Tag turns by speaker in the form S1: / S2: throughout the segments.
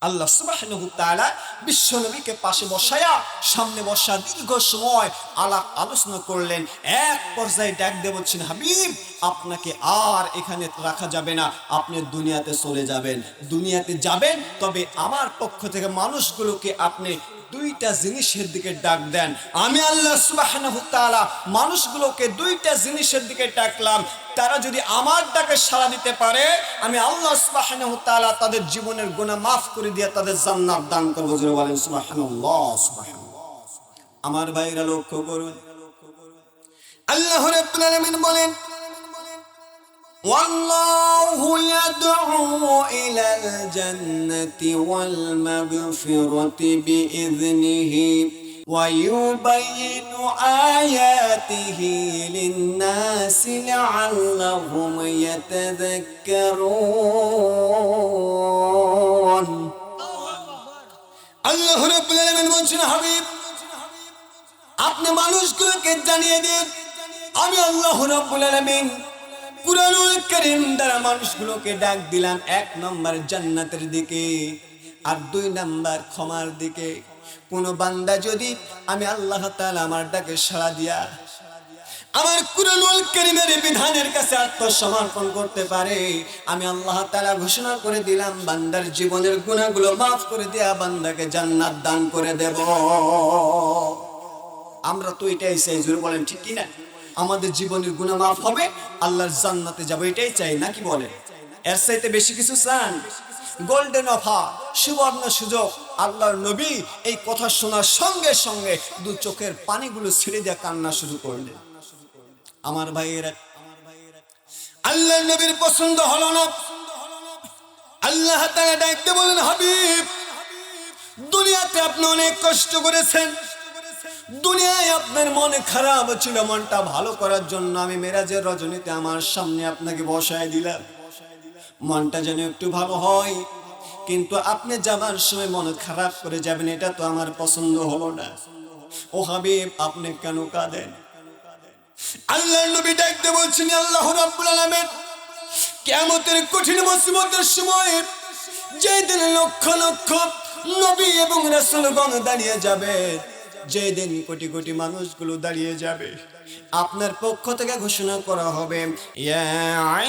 S1: আল্লাহ সুবহানাহু ওয়া তাআলা বিশ্বনবীকে পাশে বসায়া সামনে বসা দীর্ঘ সময় আলাপ আলোচনা করলেন। এক পর্যায়ে ডাক দিয়ে বলছেন, হাবিব আপনাকে আর এখানে রাখা যাবে না, আপনি দুনিয়াতে চলে যাবেন। দুনিয়াতে যাবেন, তবে আমার পক্ষ থেকে মানুষগুলোকে আপনি দুইটা জিনিসের দিকে ডাক দেন। আমি আল্লাহ সুবহানাহু ওয়া তাআলা মানুষগুলোকে দুইটা জিনিসের দিকে ডাকলাম, তারা যদি আমার ডাকে সাড়া দিতে পারে আমি আল্লাহ সুবহানাহু ওয়া তাআলা তাদের জীবনের গুনাহ মাফ করে দিয়ে তাদের জান্নাত দান করব। জোরে বলেন সুবহানাল্লাহ। সুবহানাল্লাহ। আমার ভাইরা লক্ষ্য করুন, আল্লাহ রাব্বুল আলামিন বলেন, ওয়াল্লাহু ইয়াদউ ইলাল জান্নাতি ওয়াল মাগফিরাতি বিইذনিহি ওয়া ইউবাইয়িনু আয়াতিহি লিন-নাসি লাআল্লাহুম ইয়াতাযাক্কারুন। আল্লাহ রাব্বুল আলামিন বলেন, হাবিব আপনি মানুষগুলোকে জানিয়ে দিন, আমি আল্লাহ রাব্বুল আলামিন কুরআনুল কারীম দ্বারা মানুষগুলোকে ডাক দিলাম, এক নম্বর জান্নাতের দিকে আর দুই নম্বর ক্ষমার দিকে। কোন বান্দা যদি আমি আল্লাহ তাআলা আমার ডাকে সাড়া দিয়া আমার কুরআনুল কারীমের বিধানের কাছে আত্মসমর্পণ করতে পারে, আমি আল্লাহ তাআলা ঘোষণা করে দিলাম বান্দার জীবনের গুনাহগুলো মাফ করে দেয়া বান্দাকে জান্নাত দান করে দেব। আমরা তো এটাই চাই, জোরে বলেন ঠিক কি না? আমাদের জীবনের গুনাহ মাফ হবে, আল্লাহর জান্নাতে যাব, এটাই চাই নাকি বলেন? এর চাইতে বেশি কিছু চান? গোল্ডেন অফার, সুবর্ণ সুযোগ। আল্লাহর নবী এই কথা শোনার সঙ্গে সঙ্গে দু চোখের পানিগুলো ছেড়ে দিয়ে কান্না শুরু করলেন। আমার ভাইয়েরা, আল্লাহর নবীর পছন্দ হলো না। আল্লাহ তাআলা ডাকতে বলেন, হাবিব দুনিয়াতে আপনি অনেক কষ্ট করেছেন, দুনিয়ায় আপনার মনে খারাপ ছিল, মনটা ভালো করার জন্য আমি মেরাজের রজনীতে আমার সামনে আপনাকে বসায় দিলাম, মনটা যেন একটু ভালো হয়। কিন্তু আপনি যাবার সময় মন খারাপ করে যাবেন, এটা তো আমার পছন্দ হলো না। ও হাবিব আপনি কেন কাঁদেন? আল্লাহর নবী ডাকতে বলছেন, আল্লাহ রাব্বুল আলামিন কিয়ামতের কঠিন মুসিবতের সময় যেদিন লক্ষ লক্ষ নবী এবং রাসূলগণ দাঁড়িয়ে যাবে, যেদিন কোটি কোটি মানুষগুলো দাঁড়িয়ে যাবে, আপনার পক্ষ থেকে ঘোষণা করা হবে, ইয়া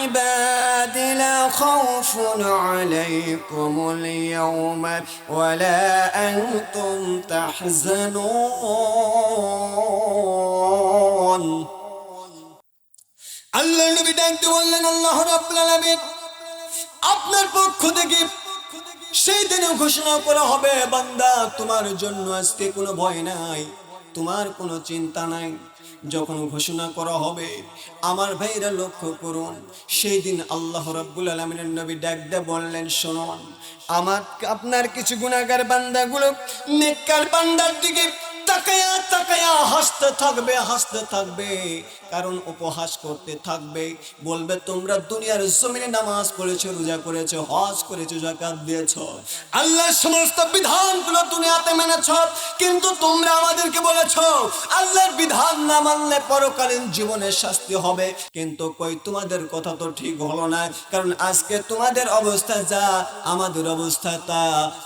S1: ইবাদি লা খাউফুন আলাইকুমুল ইয়াওমা ওয়া লা আনতুম তাহজানুন। আল্লাহ নবী ডাকতে বললেন, আল্লাহ রাব্বুল আলামিন আপনার পক্ষ থেকে সেই দিনে ঘোষণা করা হবে, বান্দা তোমার জন্য আজকে কোনো ভয় নাই, তোমার কোনো চিন্তা নাই। যখন ঘোষণা করা হবে, আমার ভাইরা লক্ষ্য করুন, সেই দিন আল্লাহ রাব্বুল আলামিনের নবী ডাক দিয়ে বললেন, শুনুন আপনার কিছু গুনাহগার বান্দাগুলো নেককার বান্দার দিকে তাকায়া তাকায়া হাসতে থাকবে, কারণ উপহাস করতে থাকবে, বলবে তোমরা দুনিয়ার জমিনে নামাজ পড়েছো, রোজা করেছো, হজ করেছো, যাকাত দিয়েছো, আল্লাহর সমস্ত বিধানগুলো দুনিয়াতে মেনেছো, কিন্তু তোমরা আমাদেরকে বলেছো আল্লাহর বিধান না মানলে পরকালীন জীবনে শাস্তি হবে। কিন্তু কই তোমাদের কথা তো ঠিক হলো না, কারণ আজকে তোমাদের অবস্থা যা আমাদের অবস্থা তা,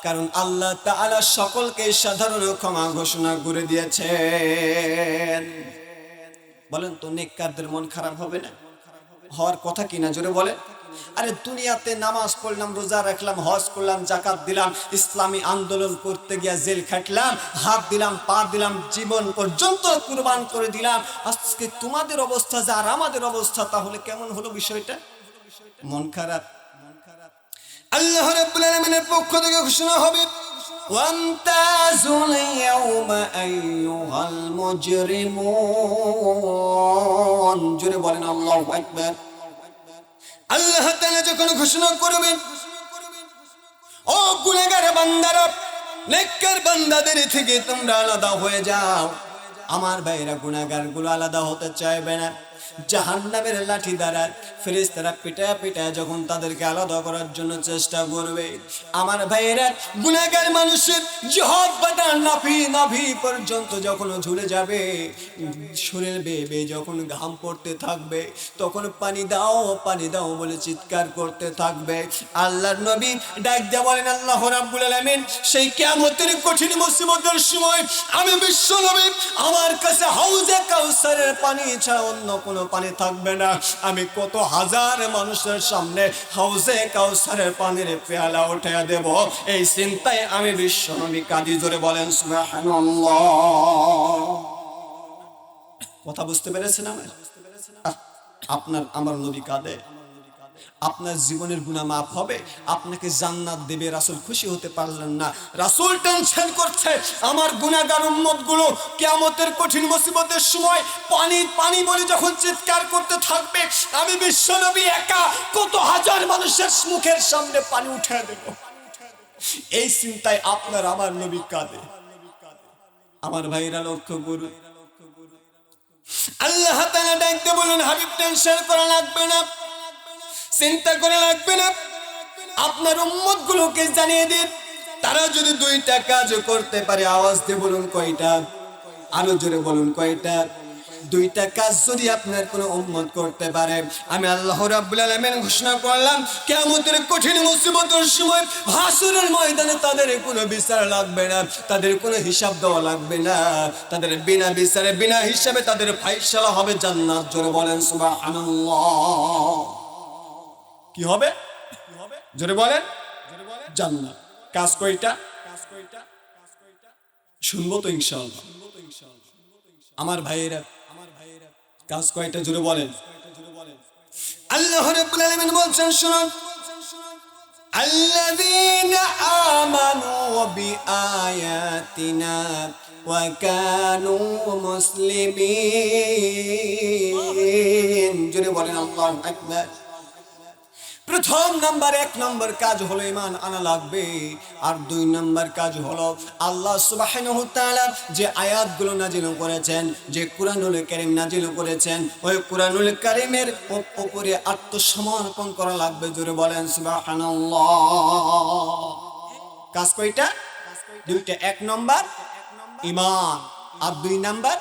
S1: কারণ আল্লাহ তাআলা সকলকে সাধারণ ক্ষমা ঘোষণা করে দিয়েছেন। বলেন তো নেককারদের মন খারাপ হবে না? হওয়ার কথা কিনা, জোরে বলেন। আরে দুনিয়াতে নামাজ পড়লাম, রোজা রাখলাম, হজ করলাম, যাকাত দিলাম, ইসলামী আন্দোলন করতে গিয়ে জেল খাটলাম, হাত দিলাম, পা দিলাম, জীবন পর্যন্ত কুরবান করে দিলাম, আজকে তোমাদের অবস্থা যা আর আমাদের অবস্থা, তাহলে কেমন হলো বিষয়টা? মন খারাপ। আল্লাহ রাব্বুল আলামিনের পক্ষ থেকে ঘোষণা হবে, ওয়ামতাজুল ইয়াওমা আইয়ুহাল মুজরিমুন। জোরে বলেন আল্লাহু আকবার। আল্লাহ তাআলা যখন ঘোষণা করবেন, ও গুনাহগার বান্দারা, নেককার বান্দাদের থেকে তোমরা আলাদা হয়ে যাও। আমার ভাইরা গুনাহগারগুলো আলাদা হতে চাইবে না, জাহান্নামের লাঠি দ্বারা ফেরেশতারা পিটা পিটা যখন তাদেরকে আলাদা করার জন্য চেষ্টা করবে, আমার ভাইয়েরা গুনাহগার মানুষের জিহ্বা বাটা নাভি নাভি পর্যন্ত যখন ঝুলে যাবে, শরীর বেয়ে বেয়ে যখন ঘাম পড়তে থাকবে, তখন পানি দাও বলে চিৎকার করতে থাকবে। আল্লাহর নবী ডাক দিয়ে বলেন, আল্লাহ রাব্বুল আলামিন সেই কিয়ামতের কঠিন মুসিবতের সময় আমি বিশ্ব নবী, আমার কাছে হাউজে কাউসারের পানি ছাড়া অন্য কোনো পানি থাকবে না। আমি কত হাজার মানুষের সামনে হাউজে কাউসারের পানির পেয়ালা উঠে দেব, এই চিন্তায় আমি বিশ্ব নবী কাঁদি। জোরে বলেন সুবহানাল্লাহ। কথা বুঝতে পেরেছেন? আপনার আমার নবী কাঁদে, আপনার জীবনের গুনাহ মাফ হবে, আপনাকে জান্নাত দেবে। রাসূল খুশি হতে পারলেন না, রাসূল টেনশন করছে আমার গুনাহগার উম্মতগুলো কিয়ামতের কঠিন মুসিবতের সময় পানি পানি বলে যখন চিৎকার করতে থাকবে, আমি বিশ্বনবী একা কত হাজার মানুষের মুখের সামনে পানি উঠিয়ে দেব, এই চিন্তায় আপনার আমার নবী কাঁদে। আমার ভাইরা লক্ষ্য করুন, আল্লাহ তাআলা ডাকতে বলেন, হাবিব টেনশন করা লাগবে না, চিন্তা করা লাগবে না, আপনার উম্মত গুলোকে জানিয়ে দিন তারা যদি দুইটা কাজ করতে পারে। আওয়াজ দিয়ে বলুন কয়টা? আরো জোরে বলুন কয়টা? দুইটা কাজ যদি আপনার কোন উম্মত করতে পারে, আমি আল্লাহ রাব্বুল আলামিন ঘোষণা করলাম কিয়ামতের কঠিন মুসিবতের সময় হাসরের ময়দানে তাদের কোনো বিচার লাগবে না, তাদের কোনো হিসাব দেওয়া লাগবে না, তাদের বিনা বিচারে বিনা হিসাবে তাদের ফায়সালা হবে জান্নাত। জোরে বলেন সুবহানাল্লাহ। কি হবে? জোরে বলেন জান্নাত। কাজ কয়টা? শুনবো তো ইনশাআল্লাহ। আমার ভাইয়েরা কাজ কয়টা? জোরে বলেন। আল্লাহ রাব্বুল আলামিন বলছেন, শুনুন, আল্লাযীনা আমানু বিআয়াতিনা ওয়া কানু মুসলিমিন। জোরে বলেন আল্লাহু আকবার। প্রথম নাম্বার, এক নম্বর কাজ হলো ঈমান আনা লাগবে, আর দুই নম্বর কাজ হলো আল্লাহ সুবহানাহু ওয়া তাআলা যে আয়াতগুলো নাযিল করেছেন, যে কুরআনুল কারীম নাযিল করেছেন, ওই কুরআনুল কারীমের উপরে আত্মসমর্পণ করা লাগবে। জোরে বলেন সুবহানাল্লাহ। কাজ কয়টা? দুইটা। এক নম্বর ঈমান, আর দুই নম্বর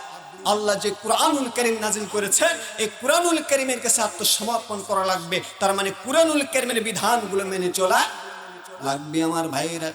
S1: আল্লাহ যে কুরআনুল কারীম নাযিল করেছে, এই কুরআনুল কারীমের কাছে আত্মসমর্পণ করা লাগবে। তার মানে কুরআনুল কারীমের বিধানগুলো মেনে চলা লাগবে। আমার ভাইয়েরা